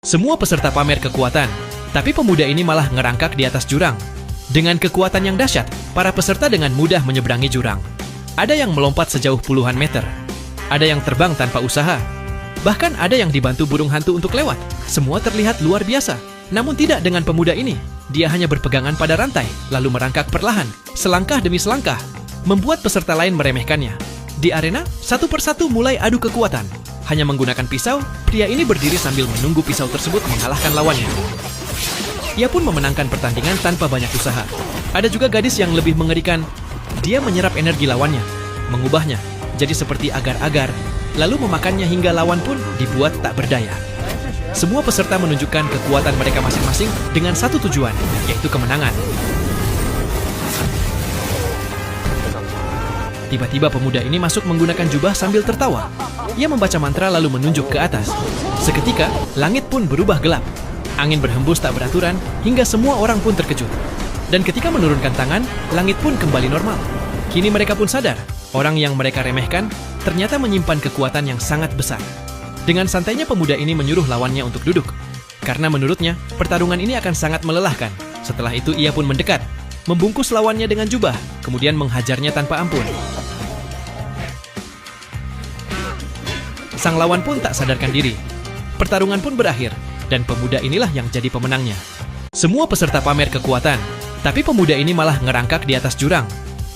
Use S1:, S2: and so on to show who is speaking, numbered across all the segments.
S1: Semua peserta pamer kekuatan, tapi pemuda ini malah ngerangkak di atas jurang. Dengan kekuatan yang dahsyat, para peserta dengan mudah menyeberangi jurang. Ada yang melompat sejauh puluhan meter, ada yang terbang tanpa usaha, bahkan ada yang dibantu burung hantu untuk lewat. Semua terlihat luar biasa, namun tidak dengan pemuda ini. Dia hanya berpegangan pada rantai, lalu merangkak perlahan, selangkah demi selangkah, membuat peserta lain meremehkannya. Di arena, satu persatu mulai adu kekuatan. Hanya menggunakan pisau, pria ini berdiri sambil menunggu pisau tersebut mengalahkan lawannya. Ia pun memenangkan pertandingan tanpa banyak usaha. Ada juga gadis yang lebih mengerikan. Dia menyerap energi lawannya, mengubahnya jadi seperti agar-agar, lalu memakannya hingga lawan pun dibuat tak berdaya. Semua peserta menunjukkan kekuatan mereka masing-masing dengan satu tujuan, yaitu kemenangan. Tiba-tiba pemuda ini masuk menggunakan jubah sambil tertawa. Ia membaca mantra lalu menunjuk ke atas. Seketika, langit pun berubah gelap. Angin berhembus tak beraturan, hingga semua orang pun terkejut. Dan ketika menurunkan tangan, langit pun kembali normal. Kini mereka pun sadar, orang yang mereka remehkan ternyata menyimpan kekuatan yang sangat besar. Dengan santainya pemuda ini menyuruh lawannya untuk duduk. Karena menurutnya, pertarungan ini akan sangat melelahkan. Setelah itu ia pun mendekat, membungkus lawannya dengan jubah, kemudian menghajarnya tanpa ampun. Sang lawan pun tak sadarkan diri. Pertarungan pun berakhir, dan pemuda inilah yang jadi pemenangnya. Semua peserta pamer kekuatan, tapi pemuda ini malah ngerangkak di atas jurang.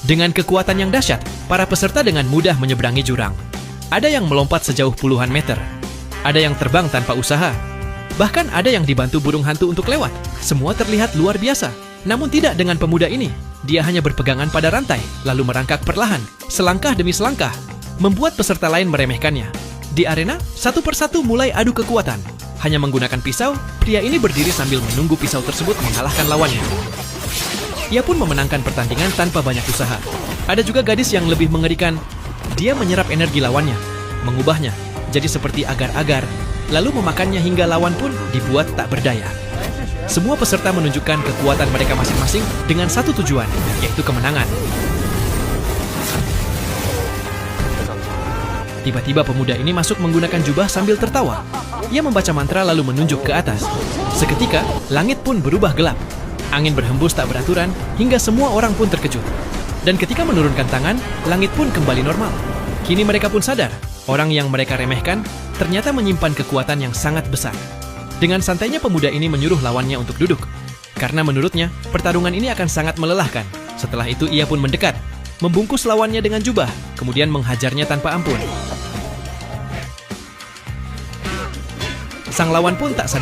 S1: Dengan kekuatan yang dahsyat, para peserta dengan mudah menyeberangi jurang. Ada yang melompat sejauh puluhan meter, ada yang terbang tanpa usaha, bahkan ada yang dibantu burung hantu untuk lewat. Semua terlihat luar biasa, namun tidak dengan pemuda ini. Dia hanya berpegangan pada rantai, lalu merangkak perlahan, selangkah demi selangkah, membuat peserta lain meremehkannya. Di arena, satu persatu mulai adu kekuatan. Hanya menggunakan pisau, pria ini berdiri sambil menunggu pisau tersebut mengalahkan lawannya. Ia pun memenangkan pertandingan tanpa banyak usaha. Ada juga gadis yang lebih mengerikan. Dia menyerap energi lawannya, mengubahnya jadi seperti agar-agar, lalu memakannya hingga lawan pun dibuat tak berdaya. Semua peserta menunjukkan kekuatan mereka masing-masing dengan satu tujuan, yaitu kemenangan. Tiba-tiba pemuda ini masuk menggunakan jubah sambil tertawa. Ia membaca mantra lalu menunjuk ke atas. Seketika, langit pun berubah gelap. Angin berhembus tak beraturan, hingga semua orang pun terkejut. Dan ketika menurunkan tangan, langit pun kembali normal. Kini mereka pun sadar, orang yang mereka remehkan ternyata menyimpan kekuatan yang sangat besar. Dengan santainya pemuda ini menyuruh lawannya untuk duduk. Karena menurutnya, pertarungan ini akan sangat melelahkan. Setelah itu ia pun mendekat, membungkus lawannya dengan jubah, kemudian menghajarnya tanpa ampun. Sang lawan pun tak sadar.